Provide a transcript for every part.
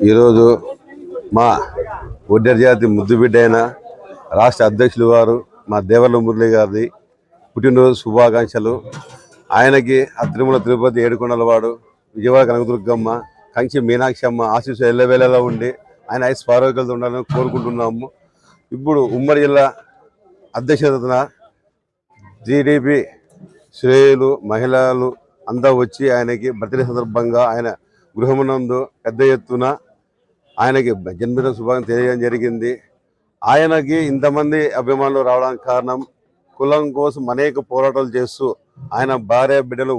ఈరోజు మా ఒడ్డెర జాతి ముద్దుబిడ్డ అయిన రాష్ట్ర అధ్యక్షులు వారు మా దేవర్ల మురళి గారిది పుట్టినరోజు శుభాకాంక్షలు. ఆయనకి ఆ తిరుమల తిరుపతి ఏడుకొండలవాడు విజయవాడ కనకదుర్గమ్మ కంచి మీనాక్షి అమ్మ ఆశీస్సు ఎల్లవేళలా ఉండి ఆయన ఐస్ ఆరోగ్యాలతో ఉండాలని కోరుకుంటున్నాము. ఇప్పుడు ఉమ్మడి జిల్లా అధ్యక్షతన టీడీపీ శ్రేయులు మహిళలు అంతా వచ్చి ఆయనకి బర్త్డే సందర్భంగా ఆయన గృహమునందు పెద్ద ఎత్తున ఆయనకి జన్మదిన శుభాకాంక్షలు తెలియజేయడం జరిగింది. ఆయనకి ఇంతమంది అభిమానులు రావడానికి కారణం కులం కోసం అనేక పోరాటాలు చేస్తూ ఆయన భార్య బిడ్డలు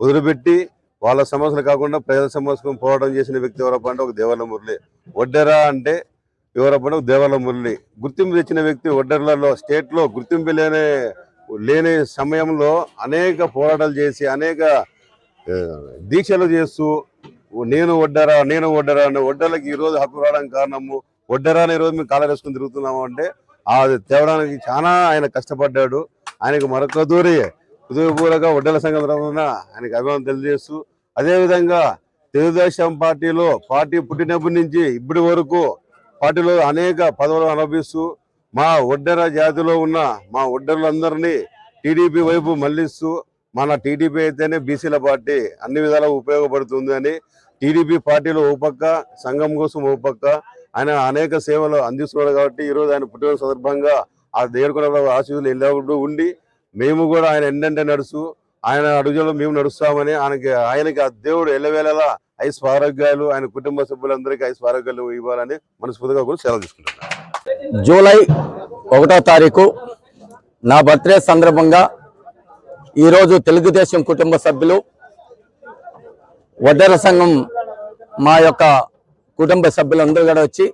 వదిలిపెట్టి వాళ్ళ సమస్యలు కాకుండా ప్రజల సమస్యలు పోరాటం చేసిన వ్యక్తి ఎవరప్ప అంటే ఒక దేవర్ల మురళి. ఒడ్డెర అంటే ఎవరప్ప అంటే ఒక దేవర్ల మురళి. గుర్తింపు తెచ్చిన వ్యక్తి ఒడ్డెరలలో స్టేట్లో గుర్తింపు లేని సమయంలో అనేక పోరాటాలు చేసి అనేక దీక్షలు చేస్తూ నేను ఒడ్డరా అనే ఒడ్డర్లకి ఈరోజు హక్కు రావడానికి కారణము ఒడ్డరా అని ఈరోజు మేము కాలర్ వేసుకుని తిరుగుతున్నాము అంటే అది తేవడానికి చాలా ఆయన కష్టపడ్డాడు. ఆయనకు మరొక హృదయపూర్వక ఒడ్డల సంఘం తరఫున ఆయనకు అభిమానం తెలియజేస్తూ, అదేవిధంగా తెలుగుదేశం పార్టీ పుట్టినప్పటి నుంచి ఇప్పటి వరకు పార్టీలో అనేక పదవులు అనుభవిస్తూ మా ఒడ్డెర జాతిలో ఉన్న మా ఒడ్డర్లందరినీ టీడీపీ వైపు మళ్లిస్తూ మన టీడీపీ అయితేనే బీసీల పార్టీ అన్ని విధాలా ఉపయోగపడుతుంది అని టీడీపీ పార్టీలో ఓ పక్క సంఘం కోసం ఓ పక్క ఆయన అనేక సేవలు అందిస్తున్నాడు. కాబట్టి ఈరోజు ఆయన పుట్టిన సందర్భంగా ఆ దేవకొండ ఆశీస్సులు ఎల్లప్పుడూ ఉండి మేము కూడా ఆయన ఎండంటే నడుస్తూ ఆయన అడుగులో మేము నడుస్తామని ఆయనకి ఆ దేవుడు ఎల్లవేళలా ఐస్ ఆరోగ్యాలు ఆయన కుటుంబ సభ్యులందరికీ ఐస్ ఆరోగ్యాలు ఇవ్వాలని మనస్ఫూర్తిగా కూడా సెలవు తీసుకుంటున్నాను. జూలై 1వ తారీఖు నా బర్త్డే సందర్భంగా ఈరోజు తెలుగుదేశం కుటుంబ సభ్యులు ఒడ్డెర సంఘం మా యొక్క కుటుంబ సభ్యులందరూ కూడా వచ్చి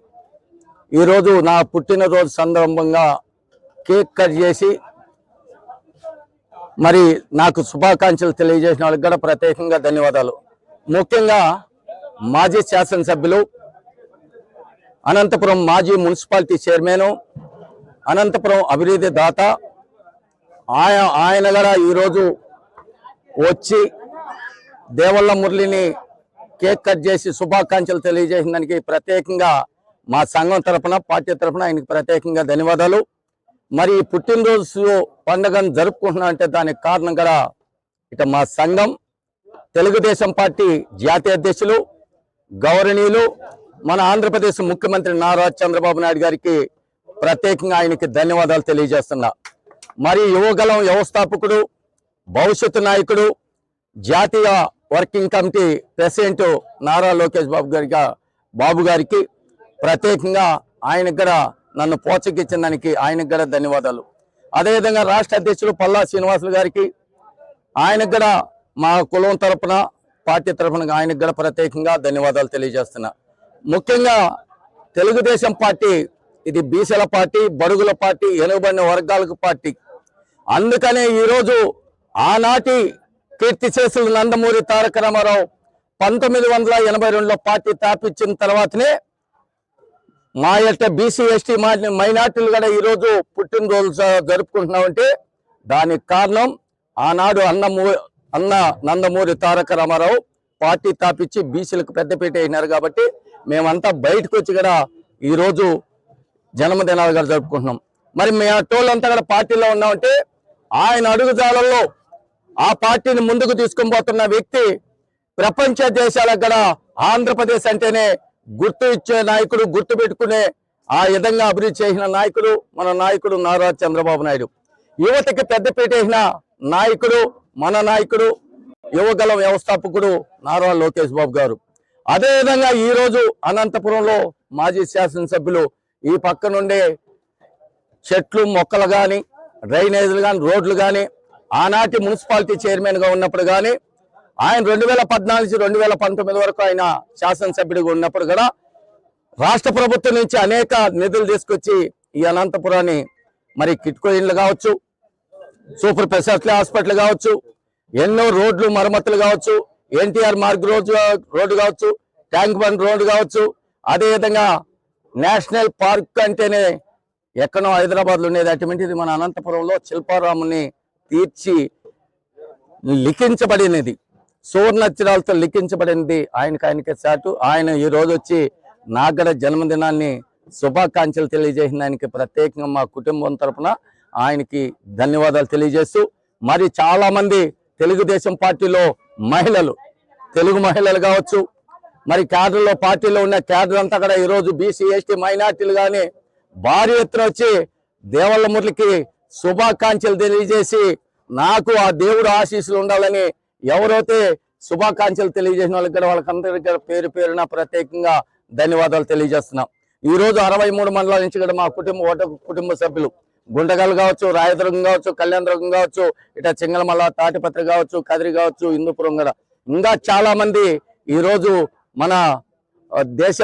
ఈరోజు నా పుట్టినరోజు సందర్భంగా కేక్ కట్ చేసి మరి నాకు శుభాకాంక్షలు తెలియజేసిన వాళ్ళకి కూడా ప్రత్యేకంగా ధన్యవాదాలు. ముఖ్యంగా మాజీ శాసనసభ్యులు, అనంతపురం మాజీ మున్సిపాలిటీ చైర్మన్, అనంతపురం అభివృద్ధి దాత ఆయన కూడా ఈరోజు వచ్చి దేవర్ల మురళిని కేక్ కట్ చేసి శుభాకాంక్షలు తెలియజేసిన దానికి ప్రత్యేకంగా మా సంఘం తరఫున పార్టీ తరఫున ఆయనకి ప్రత్యేకంగా ధన్యవాదాలు. మరి పుట్టినరోజు పండుగను జరుపుకుంటున్నా అంటే దానికి కారణం కూడా ఇక మా సంఘం, తెలుగుదేశం పార్టీ జాతీయ అధ్యక్షులు గౌరవనీయులు మన ఆంధ్రప్రదేశ్ ముఖ్యమంత్రి నారా చంద్రబాబు నాయుడు గారికి ప్రత్యేకంగా ఆయనకి ధన్యవాదాలు తెలియజేస్తున్నా. మరి యువగలం వ్యవస్థాపకుడు, భవిష్యత్తు నాయకుడు, జాతీయ working committee president Nara Lokesh Babu గారికి ప్రత్యేకంగా ఆయనకు కూడా నన్ను ప్రోత్సహించిన దానికి ఆయనకు కూడా ధన్యవాదాలు. అదేవిధంగా రాష్ట్ర అధ్యక్షులు పల్లా శ్రీనివాసులు గారికి, ఆయనకు కూడా మా కులం తరఫున పార్టీ తరఫున ఆయనకు కూడా ప్రత్యేకంగా ధన్యవాదాలు తెలియజేస్తున్నా. ముఖ్యంగా తెలుగుదేశం పార్టీ ఇది బీసీల పార్టీ, బడుగుల పార్టీ, వెనుకబడిన వర్గాలకు పార్టీ. అందుకనే ఈరోజు ఆనాటి కీర్తిశేషులు నందమూరి తారక రామారావు 1982లో పార్టీ స్థాపించిన తర్వాతనే మా యొక్క బీసీ ఎస్టీ మైనార్టీలు కూడా ఈరోజు పుట్టినరోజు జరుపుకుంటున్నామంటే దానికి కారణం ఆనాడు అన్న నందమూరి తారక రామారావు పార్టీ స్థాపించి బీసీలకు పెద్దపీట అయినారు. కాబట్టి మేమంతా బయటకు వచ్చి కూడా ఈరోజు జన్మదినాలు కూడా జరుపుకుంటున్నాం. మరి మేము టోళ్ళంతా కూడా పార్టీలో ఉన్నామంటే ఆయన అడుగుజాలల్లో ఆ పార్టీని ముందుకు తీసుకొని పోతున్న వ్యక్తి, ప్రపంచ దేశాలకు కూడా ఆంధ్రప్రదేశ్ అంటేనే గుర్తు ఇచ్చే నాయకుడు, గుర్తు పెట్టుకునే ఆ విధంగా అభివృద్ధి చేసిన నాయకుడు మన నాయకుడు నారా చంద్రబాబు నాయుడు. యువతకి పెద్దపీట వేసిన నాయకుడు మన నాయకుడు, యువగలం వ్యవస్థాపకుడు నారా లోకేష్ బాబు గారు. అదేవిధంగా ఈరోజు అనంతపురంలో మాజీ శాసనసభ్యులు ఈ పక్క నుండే చెట్లు మొక్కలు కానీ, డ్రైనేజీలు కానీ, రోడ్లు కానీ, ఆనాటి మున్సిపాలిటీ చైర్మన్గా ఉన్నప్పుడు కానీ, ఆయన 2014 నుంచి 2019 వరకు ఆయన శాసనసభ్యుడిగా ఉన్నప్పుడు కూడా రాష్ట్ర ప్రభుత్వం నుంచి అనేక నిధులు తీసుకొచ్చి ఈ అనంతపురాన్ని మరి కిట్కో ఇండ్లు కావచ్చు, సూపర్ స్పెషాలిటీ హాస్పిటల్ కావచ్చు, ఎన్నో రోడ్లు మరమ్మతులు కావచ్చు, ఎన్టీఆర్ మార్గ్ రోడ్డు కావచ్చు, ట్యాంక్ బండ్ రోడ్డు కావచ్చు, అదేవిధంగా నేషనల్ పార్క్ అంటేనే ఎక్కడో హైదరాబాద్లో ఉండేది అటువంటిది మన అనంతపురంలో శిల్పారాముని తీర్చి లిఖించబడినది. సువర్ణాక్షరాలతో లిఖించబడింది ఆయనకే చాటు. ఆయన ఈ రోజు వచ్చి నాగడ జన్మదినాన్ని శుభాకాంక్షలు తెలియజేసిన ఆయనకి ప్రత్యేకంగా మా కుటుంబం తరపున ఆయనకి ధన్యవాదాలు తెలియజేస్తూ, మరి చాలా మంది తెలుగుదేశం పార్టీలో మహిళలు, తెలుగు మహిళలు కావచ్చు, మరి క్యాడర్లో పార్టీలో ఉన్న క్యాడర్ అంతా కూడా ఈరోజు బీసీ ఎస్టీ మైనార్టీలు కానీ భారీ ఎత్తున వచ్చి దేవళ్ళ మురళికి శుభాకాంక్షలు తెలియజేసి, నాకు ఆ దేవుడు ఆశీస్సులు ఉండాలని ఎవరైతే శుభాకాంక్షలు తెలియజేసిన వాళ్ళకి కూడా వాళ్ళకందరికీ పేరు పేరున ప్రత్యేకంగా ధన్యవాదాలు తెలియజేస్తున్నాం. ఈ రోజు 63 మండలాల నుంచి కూడా మా కుటుంబ సభ్యులు గుంటగల్ కావచ్చు, రాయదుర్గం కావచ్చు, కళ్యాణదుర్గం కావచ్చు, ఇట్లా చింగళమల్ల, తాటిపత్రి కావచ్చు, కదిరి కావచ్చు, హిందూపురం కూడా ఇంకా చాలా మంది ఈరోజు మన దేశ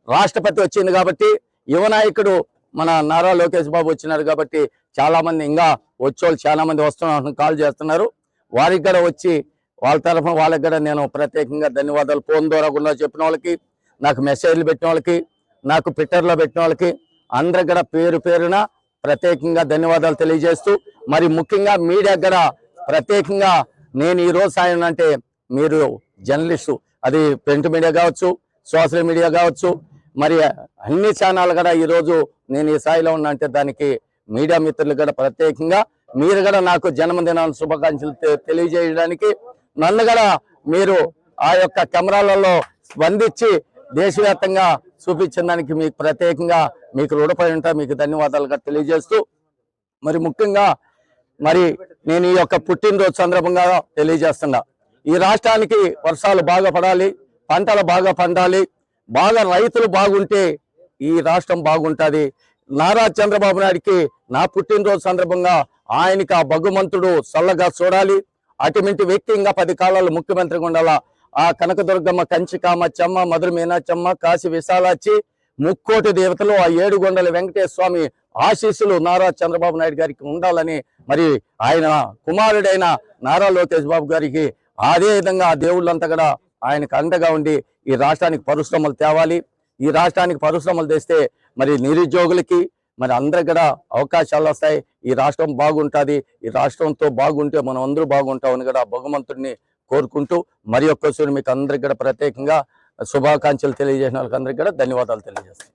రాష్ట్రపతి వచ్చింది కాబట్టి, యువ నాయకుడు మన నారా లోకేష్ బాబు వచ్చినారు కాబట్టి చాలా మంది ఇంకా వచ్చేవాళ్ళు చాలా మంది వస్తున్నారు, కాల్ చేస్తున్నారు. వారికి కూడా వచ్చి వాళ్ళ తరఫున వాళ్ళకి కూడా నేను ప్రత్యేకంగా ధన్యవాదాలు ఫోన్ ద్వారా కూడా చెప్పిన వాళ్ళకి, నాకు మెసేజ్లు పెట్టిన వాళ్ళకి, నాకు ట్విట్టర్లో పెట్టిన వాళ్ళకి అందరికి కూడా పేరు పేరున ప్రత్యేకంగా ధన్యవాదాలు తెలియజేస్తూ, మరి ముఖ్యంగా మీడియా కూడా ప్రత్యేకంగా నేను ఈ రోజు సాయం అంటే మీరు జర్నలిస్టు, అది ప్రింట్ మీడియా కావచ్చు, సోషల్ మీడియా కావచ్చు, మరి అన్ని ఛానల్ కూడా ఈరోజు నేను ఈ స్థాయిలో ఉన్నా అంటే దానికి మీడియా మిత్రులు కూడా ప్రత్యేకంగా మీరు కూడా నాకు జన్మదినాన్ని శుభాకాంక్షలు తెలియజేయడానికి నన్ను కూడా మీరు ఆ యొక్క కెమెరాలలో స్పందించి దేశవ్యాప్తంగా చూపించిన దానికి మీకు ప్రత్యేకంగా మీకు రుణపడి ఉంటా, మీకు ధన్యవాదాలుగా తెలియజేస్తూ, మరి ముఖ్యంగా మరి నేను ఈ యొక్క పుట్టినరోజు సందర్భంగా తెలియజేస్తున్నా, ఈ రాష్ట్రానికి వర్షాలు బాగా పడాలి, పంటలు బాగా పండాలి, బాగా రైతులు బాగుంటే ఈ రాష్ట్రం బాగుంటుంది. నారా చంద్రబాబు నాయుడికి నా పుట్టినరోజు సందర్భంగా ఆయనకి ఆ భగవంతుడు చల్లగా చూడాలి, అటువంటి వ్యక్తి ఇంకా 10 కాలాలు ముఖ్యమంత్రిగా ఉండాలా. ఆ కనకదుర్గమ్మ, కంచికామ చెమ్మ, మధుర మీనాచమ్మ, కాశీ విశాలాచి, ముక్కోటి దేవతలు, ఆ 7 కొండల వెంకటేశ్వర స్వామి ఆశీస్సులు నారా చంద్రబాబు నాయుడు గారికి ఉండాలని, మరి ఆయన కుమారుడైన నారా లోకేష్ బాబు గారికి అదే విధంగా ఆ దేవుళ్ళంతా కూడా ఆయనకు అండగా ఉండి ఈ రాష్ట్రానికి పరిశ్రమలు తేవాలి. ఈ రాష్ట్రానికి పరిశ్రమలు తెస్తే మరి నిరుద్యోగులకి మరి అందరికి కూడా అవకాశాలు వస్తాయి, ఈ రాష్ట్రం బాగుంటుంది, ఈ రాష్ట్రంతో బాగుంటే మనం అందరూ బాగుంటామని కూడా భగవంతుడిని కోరుకుంటూ మరి ఒక్కసారి మీకు అందరికి కూడా ప్రత్యేకంగా శుభాకాంక్షలు తెలియజేసిన వాళ్ళకి అందరికీ కూడా ధన్యవాదాలు తెలియజేస్తాను.